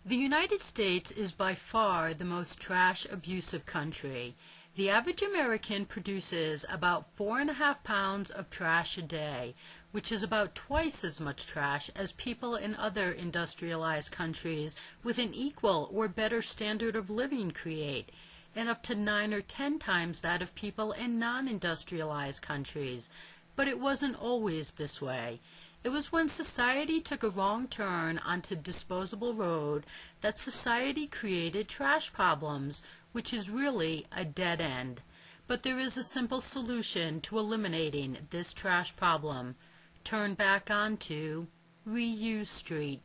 The United States is by far the most trash-abusive country. The average American produces about 4.5 pounds of trash a day, which is about twice as much trash as people in other industrialized countries with an equal or better standard of living create, and up to 9 or 10 times that of people in non-industrialized countries. But it wasn't always this way. It was when society took a wrong turn onto disposable road that society created trash problems, which is really a dead end. But there is a simple solution to eliminating this trash problem. Turn back onto Reuse Street.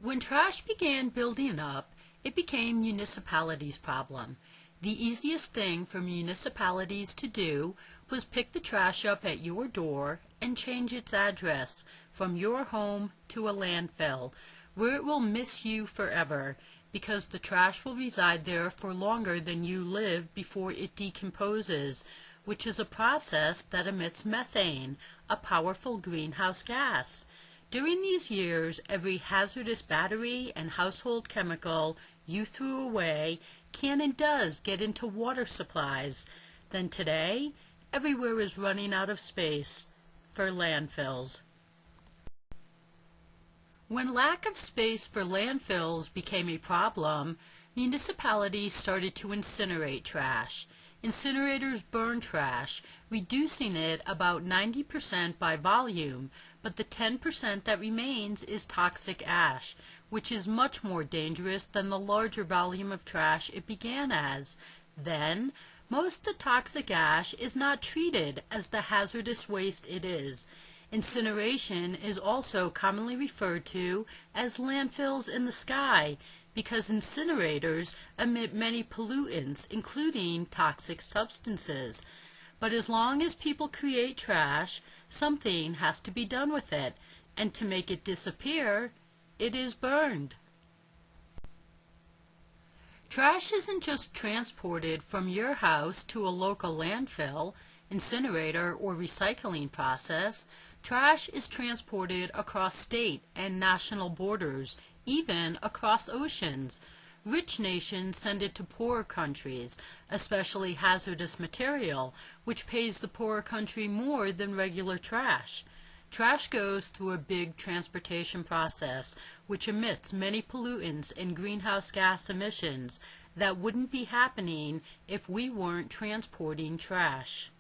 When trash began building up, it became municipalities' problem. The easiest thing for municipalities to do was pick the trash up at your door and change its address from your home to a landfill, where it will miss you forever, because the trash will reside there for longer than you live before it decomposes, which is a process that emits methane, a powerful greenhouse gas. During these years, every hazardous battery and household chemical you threw away can and does get into water supplies. Then today, everywhere is running out of space for landfills. When lack of space for landfills became a problem, municipalities started to incinerate trash. Incinerators burn trash, reducing it about 90% by volume, but the 10% that remains is toxic ash, which is much more dangerous than the larger volume of trash it began as. Then, most of the toxic ash is not treated as the hazardous waste it is. Incineration is also commonly referred to as landfills in the sky, because incinerators emit many pollutants, including toxic substances. But as long as people create trash, something has to be done with it, and to make it disappear, it is burned. Trash isn't just transported from your house to a local landfill, incinerator, or recycling process. Trash is transported across state and national borders, even across oceans. Rich nations send it to poorer countries, especially hazardous material, which pays the poorer country more than regular trash. Trash goes through a big transportation process, which emits many pollutants and greenhouse gas emissions that wouldn't be happening if we weren't transporting trash.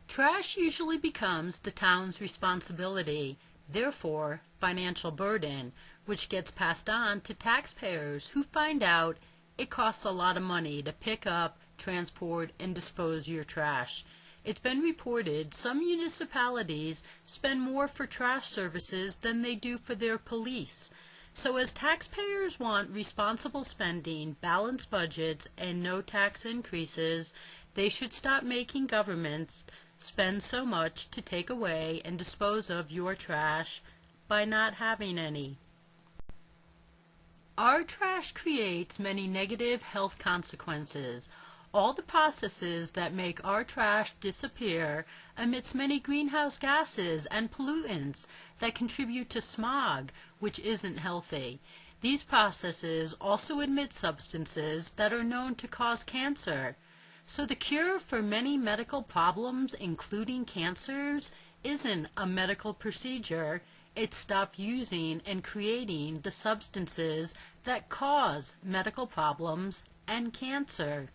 Trash usually becomes the town's responsibility, therefore financial burden, which gets passed on to taxpayers who find out it costs a lot of money to pick up, transport, and dispose your trash. It's been reported some municipalities spend more for trash services than they do for their police. So as taxpayers want responsible spending, balanced budgets, and no tax increases, they should stop making governments spend so much to take away and dispose of your trash by not having any. Our trash creates many negative health consequences. All the processes that make our trash disappear emits many greenhouse gases and pollutants that contribute to smog, which isn't healthy. These processes also emit substances that are known to cause cancer. So the cure for many medical problems, including cancers, isn't a medical procedure. It's stop using and creating the substances that cause medical problems and cancer.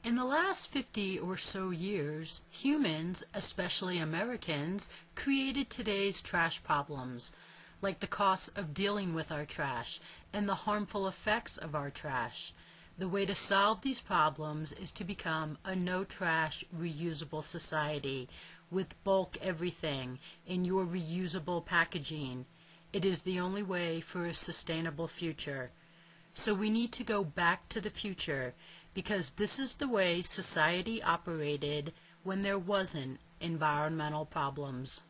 In the last 50 or so years, humans, especially Americans, created today's trash problems, like the cost of dealing with our trash and the harmful effects of our trash. The way to solve these problems is to become a no-trash, reusable society with bulk everything in your reusable packaging. It is the only way for a sustainable future. So we need to go back to the future, because this is the way society operated when there wasn't environmental problems.